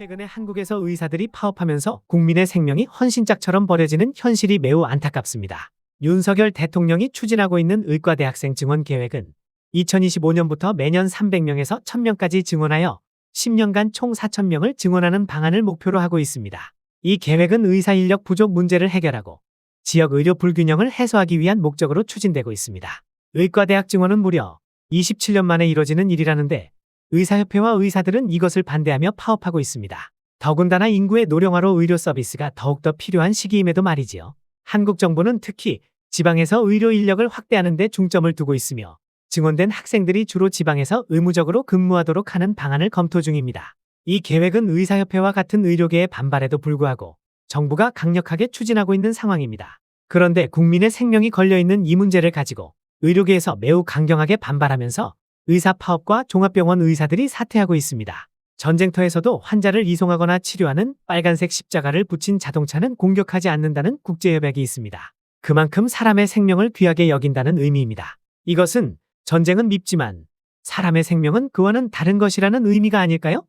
최근에 한국에서 의사들이 파업하면서 국민의 생명이 헌신짝처럼 버려지는 현실이 매우 안타깝습니다. 윤석열 대통령이 추진하고 있는 의과대학생 증원 계획은 2025년부터 매년 300명에서 1000명까지 증원하여 10년간 총 4000명을 증원하는 방안을 목표로 하고 있습니다. 이 계획은 의사 인력 부족 문제를 해결하고 지역 의료 불균형을 해소하기 위한 목적으로 추진되고 있습니다. 의과대학 증원은 무려 27년 만에 이뤄지는 일이라는데 의사협회와 의사들은 이것을 반대하며 파업하고 있습니다. 더군다나 인구의 노령화로 의료 서비스가 더욱더 필요한 시기임에도 말이지요. 한국 정부는 특히 지방에서 의료 인력을 확대하는 데 중점을 두고 있으며 증원된 학생들이 주로 지방에서 의무적으로 근무하도록 하는 방안을 검토 중입니다. 이 계획은 의사협회와 같은 의료계의 반발에도 불구하고 정부가 강력하게 추진하고 있는 상황입니다. 그런데 국민의 생명이 걸려있는 이 문제를 가지고 의료계에서 매우 강경하게 반발하면서 의사 파업과 종합병원 의사들이 사퇴하고 있습니다. 전쟁터에서도 환자를 이송하거나 치료하는 빨간색 십자가를 붙인 자동차는 공격하지 않는다는 국제협약이 있습니다. 그만큼 사람의 생명을 귀하게 여긴다는 의미입니다. 이것은 전쟁은 밉지만 사람의 생명은 그와는 다른 것이라는 의미가 아닐까요?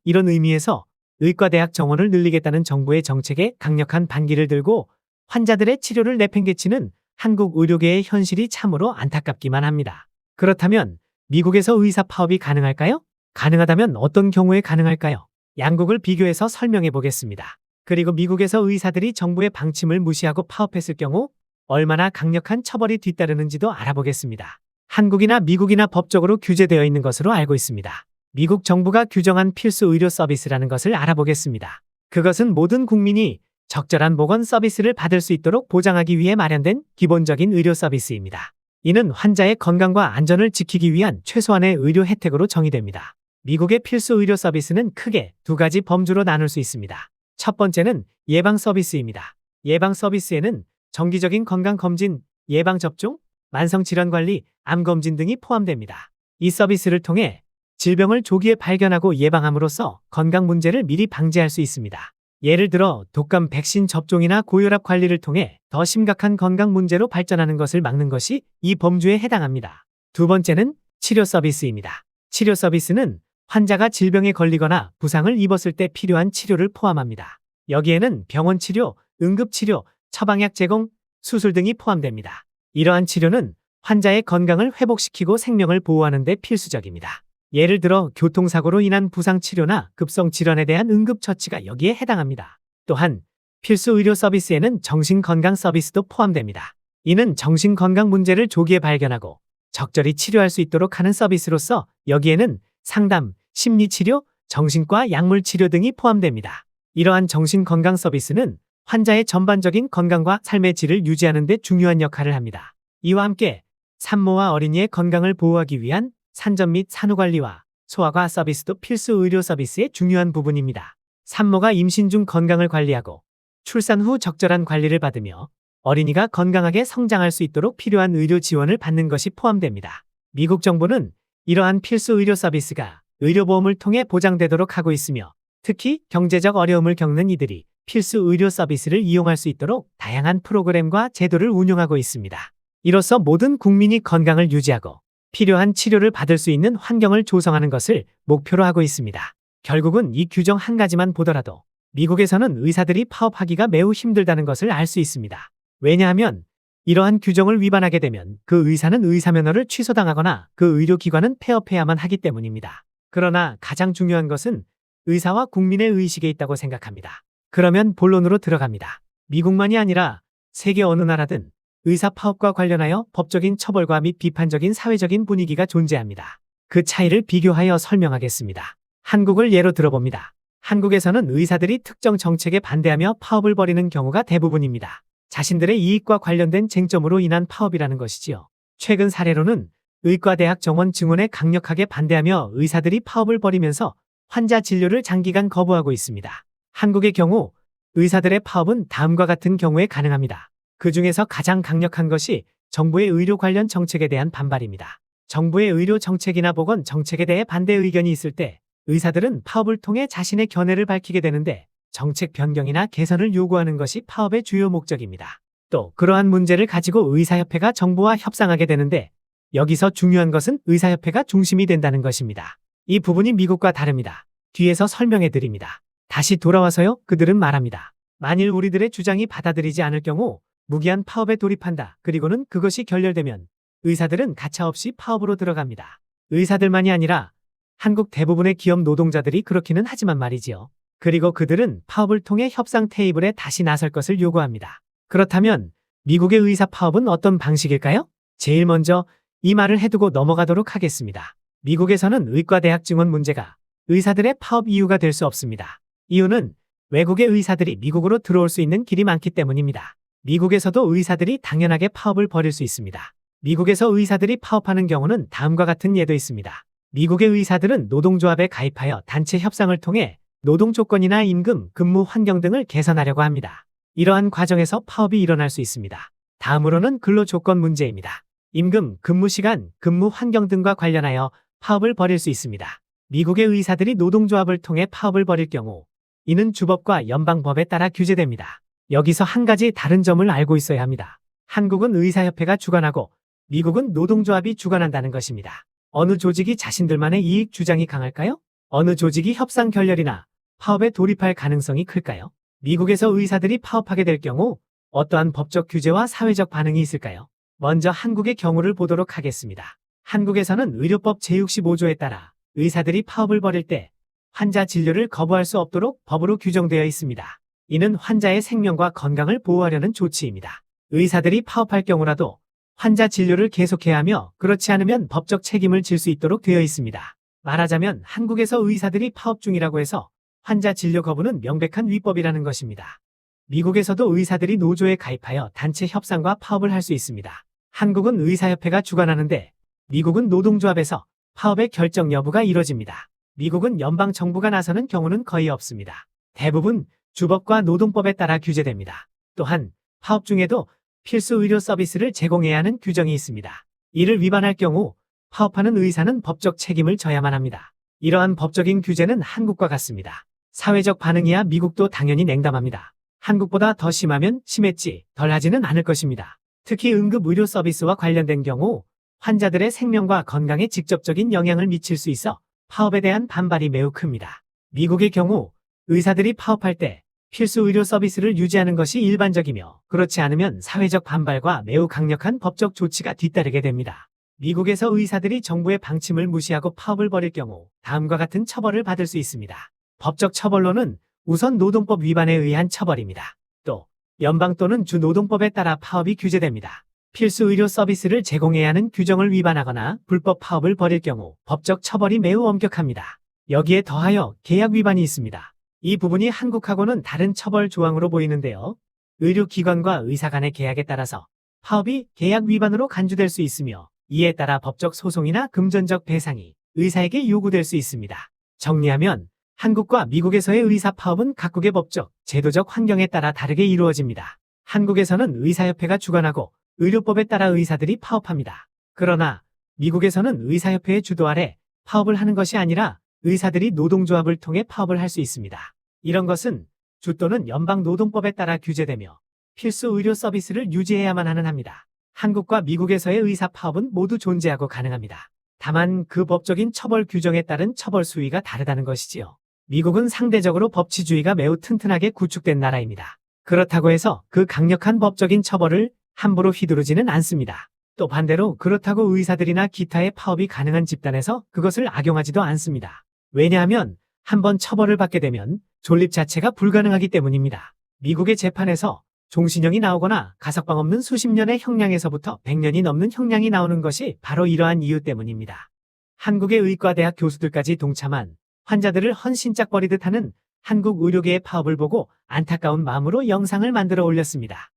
이런 의미에서 의과대학 정원을 늘리겠다는 정부의 정책에 강력한 반기를 들고 환자들의 치료를 내팽개치는 한국 의료계의 현실이 참으로 안타깝기만 합니다. 그렇다면 미국에서 의사 파업이 가능할까요? 가능하다면 어떤 경우에 가능할까요? 양국을 비교해서 설명해 보겠습니다. 그리고 미국에서 의사들이 정부의 방침을 무시하고 파업했을 경우 얼마나 강력한 처벌이 뒤따르는지도 알아보겠습니다. 한국이나 미국이나 법적으로 규제되어 있는 것으로 알고 있습니다. 미국 정부가 규정한 필수 의료 서비스라는 것을 알아보겠습니다. 그것은 모든 국민이 적절한 보건 서비스를 받을 수 있도록 보장하기 위해 마련된 기본적인 의료 서비스입니다. 이는 환자의 건강과 안전을 지키기 위한 최소한의 의료 혜택으로 정의됩니다. 미국의 필수 의료 서비스는 크게 두 가지 범주로 나눌 수 있습니다. 첫 번째는 예방 서비스입니다. 예방 서비스에는 정기적인 건강검진, 예방접종, 만성질환관리, 암검진 등이 포함됩니다. 이 서비스를 통해 질병을 조기에 발견하고 예방함으로써 건강 문제를 미리 방지할 수 있습니다. 예를 들어 독감 백신 접종이나 고혈압 관리를 통해 더 심각한 건강 문제로 발전하는 것을 막는 것이 이 범주에 해당합니다. 두 번째는 치료 서비스입니다. 치료 서비스는 환자가 질병에 걸리거나 부상을 입었을 때 필요한 치료를 포함합니다. 여기에는 병원 치료, 응급치료, 처방약 제공, 수술 등이 포함됩니다. 이러한 치료는 환자의 건강을 회복시키고 생명을 보호하는 데 필수적입니다. 예를 들어 교통사고로 인한 부상치료나 급성질환에 대한 응급처치가 여기에 해당합니다. 또한 필수 의료 서비스에는 정신건강 서비스도 포함됩니다. 이는 정신건강 문제를 조기에 발견하고 적절히 치료할 수 있도록 하는 서비스로서 여기에는 상담, 심리치료, 정신과 약물치료 등이 포함됩니다. 이러한 정신건강 서비스는 환자의 전반적인 건강과 삶의 질을 유지하는 데 중요한 역할을 합니다. 이와 함께 산모와 어린이의 건강을 보호하기 위한 산전 및 산후관리와 소아과 서비스도 필수 의료 서비스의 중요한 부분입니다. 산모가 임신 중 건강을 관리하고 출산 후 적절한 관리를 받으며 어린이가 건강하게 성장할 수 있도록 필요한 의료 지원을 받는 것이 포함됩니다. 미국 정부는 이러한 필수 의료 서비스가 의료보험을 통해 보장되도록 하고 있으며 특히 경제적 어려움을 겪는 이들이 필수 의료 서비스를 이용할 수 있도록 다양한 프로그램과 제도를 운영하고 있습니다. 이로써 모든 국민이 건강을 유지하고 필요한 치료를 받을 수 있는 환경을 조성하는 것을 목표로 하고 있습니다. 결국은 이 규정 한 가지만 보더라도 미국에서는 의사들이 파업하기가 매우 힘들다는 것을 알 수 있습니다. 왜냐하면 이러한 규정을 위반하게 되면 그 의사는 의사면허를 취소당하거나 그 의료기관은 폐업해야만 하기 때문입니다. 그러나 가장 중요한 것은 의사와 국민의 의식에 있다고 생각합니다. 그러면 본론으로 들어갑니다. 미국만이 아니라 세계 어느 나라든 의사 파업과 관련하여 법적인 처벌과 및 비판적인 사회적인 분위기가 존재합니다. 그 차이를 비교하여 설명하겠습니다. 한국을 예로 들어봅니다. 한국에서는 의사들이 특정 정책에 반대하며 파업을 벌이는 경우가 대부분입니다. 자신들의 이익과 관련된 쟁점으로 인한 파업이라는 것이지요. 최근 사례로는 의과대학 정원 증원에 강력하게 반대하며 의사들이 파업을 벌이면서 환자 진료를 장기간 거부하고 있습니다. 한국의 경우 의사들의 파업은 다음과 같은 경우에 가능합니다. 그 중에서 가장 강력한 것이 정부의 의료 관련 정책에 대한 반발입니다. 정부의 의료 정책이나 보건 정책에 대해 반대 의견이 있을 때 의사들은 파업을 통해 자신의 견해를 밝히게 되는데 정책 변경이나 개선을 요구하는 것이 파업의 주요 목적입니다. 또 그러한 문제를 가지고 의사협회가 정부와 협상하게 되는데 여기서 중요한 것은 의사협회가 중심이 된다는 것입니다. 이 부분이 미국과 다릅니다. 뒤에서 설명해 드립니다. 다시 돌아와서요. 그들은 말합니다. 만일 우리들의 주장이 받아들이지 않을 경우 무기한 파업에 돌입한다. 그리고는 그것이 결렬되면 의사들은 가차없이 파업으로 들어갑니다. 의사들만이 아니라 한국 대부분의 기업 노동자들이 그렇기는 하지만 말이지요. 그리고 그들은 파업을 통해 협상 테이블에 다시 나설 것을 요구합니다. 그렇다면 미국의 의사 파업은 어떤 방식일까요? 제일 먼저 이 말을 해두고 넘어가도록 하겠습니다. 미국에서는 의과대학 증원 문제가 의사들의 파업 이유가 될 수 없습니다. 이유는 외국의 의사들이 미국으로 들어올 수 있는 길이 많기 때문입니다. 미국에서도 의사들이 당연하게 파업을 벌일 수 있습니다. 미국에서 의사들이 파업하는 경우는 다음과 같은 예도 있습니다. 미국의 의사들은 노동조합에 가입하여 단체 협상을 통해 노동 조건이나 임금, 근무 환경 등을 개선하려고 합니다. 이러한 과정에서 파업이 일어날 수 있습니다. 다음으로는 근로 조건 문제입니다. 임금, 근무 시간, 근무 환경 등과 관련하여 파업을 벌일 수 있습니다. 미국의 의사들이 노동조합을 통해 파업을 벌일 경우 이는 주법과 연방법에 따라 규제됩니다. 여기서 한 가지 다른 점을 알고 있어야 합니다. 한국은 의사협회가 주관하고 미국은 노동조합이 주관한다는 것입니다. 어느 조직이 자신들만의 이익 주장이 강할까요? 어느 조직이 협상 결렬이나 파업에 돌입할 가능성이 클까요? 미국에서 의사들이 파업하게 될 경우 어떠한 법적 규제와 사회적 반응이 있을까요? 먼저 한국의 경우를 보도록 하겠습니다. 한국에서는 의료법 제65조에 따라 의사들이 파업을 벌일 때 환자 진료를 거부할 수 없도록 법으로 규정되어 있습니다. 이는 환자의 생명과 건강을 보호하려는 조치입니다. 의사들이 파업할 경우라도 환자 진료를 계속해야 하며 그렇지 않으면 법적 책임을 질 수 있도록 되어 있습니다. 말하자면 한국에서 의사들이 파업 중이라고 해서 환자 진료 거부는 명백한 위법이라는 것입니다. 미국에서도 의사들이 노조에 가입하여 단체 협상과 파업을 할 수 있습니다. 한국은 의사협회가 주관하는데 미국은 노동조합에서 파업의 결정 여부가 이뤄집니다. 미국은 연방정부가 나서는 경우는 거의 없습니다. 대부분 주법과 노동법에 따라 규제됩니다. 또한 파업 중에도 필수 의료 서비스를 제공해야 하는 규정이 있습니다. 이를 위반할 경우 파업하는 의사는 법적 책임을 져야만 합니다. 이러한 법적인 규제는 한국과 같습니다. 사회적 반응이야 미국도 당연히 냉담합니다. 한국보다 더 심하면 심했지 덜하지는 않을 것입니다. 특히 응급 의료 서비스와 관련된 경우 환자들의 생명과 건강에 직접적인 영향을 미칠 수 있어 파업에 대한 반발이 매우 큽니다. 미국의 경우 의사들이 파업할 때 필수 의료 서비스를 유지하는 것이 일반적이며 그렇지 않으면 사회적 반발과 매우 강력한 법적 조치가 뒤따르게 됩니다. 미국에서 의사들이 정부의 방침을 무시하고 파업을 벌일 경우 다음과 같은 처벌을 받을 수 있습니다. 법적 처벌로는 우선 노동법 위반에 의한 처벌입니다. 또 연방 또는 주 노동법에 따라 파업이 규제됩니다. 필수 의료 서비스를 제공해야 하는 규정을 위반하거나 불법 파업을 벌일 경우 법적 처벌이 매우 엄격합니다. 여기에 더하여 계약 위반이 있습니다. 이 부분이 한국하고는 다른 처벌 조항으로 보이는데요. 의료기관과 의사 간의 계약에 따라서 파업이 계약 위반으로 간주될 수 있으며 이에 따라 법적 소송이나 금전적 배상이 의사에게 요구될 수 있습니다. 정리하면 한국과 미국에서의 의사 파업은 각국의 법적, 제도적 환경에 따라 다르게 이루어집니다. 한국에서는 의사협회가 주관하고 의료법에 따라 의사들이 파업합니다. 그러나 미국에서는 의사협회의 주도 아래 파업을 하는 것이 아니라 의사들이 노동조합을 통해 파업을 할 수 있습니다. 이런 것은 주 또는 연방노동법에 따라 규제되며 필수 의료 서비스를 유지해야만 하는 합니다. 한국과 미국에서의 의사 파업은 모두 존재하고 가능합니다. 다만 그 법적인 처벌 규정에 따른 처벌 수위가 다르다는 것이지요. 미국은 상대적으로 법치주의가 매우 튼튼하게 구축된 나라입니다. 그렇다고 해서 그 강력한 법적인 처벌을 함부로 휘두르지는 않습니다. 또 반대로 그렇다고 의사들이나 기타의 파업이 가능한 집단에서 그것을 악용하지도 않습니다. 왜냐하면 한번 처벌을 받게 되면 존립 자체가 불가능하기 때문입니다. 미국의 재판에서 종신형이 나오거나 가석방 없는 수십 년의 형량에서부터 100년이 넘는 형량이 나오는 것이 바로 이러한 이유 때문입니다. 한국의 의과대학 교수들까지 동참한 환자들을 헌신짝 버리듯 하는 한국 의료계의 파업을 보고 안타까운 마음으로 영상을 만들어 올렸습니다.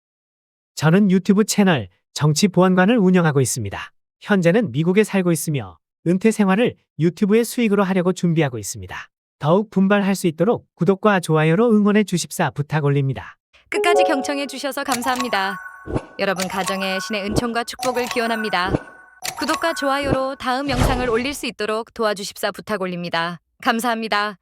저는 유튜브 채널 정치보안관을 운영하고 있습니다. 현재는 미국에 살고 있으며 은퇴 생활을 유튜브의 수익으로 하려고 준비하고 있습니다. 더욱 분발할 수 있도록 구독과 좋아요로 응원해 주십사 부탁 올립니다. 끝까지 경청해 주셔서 감사합니다. 여러분 가정에 신의 은총과 축복을 기원합니다. 구독과 좋아요로 다음 영상을 올릴 수 있도록 도와주십사 부탁 올립니다. 감사합니다.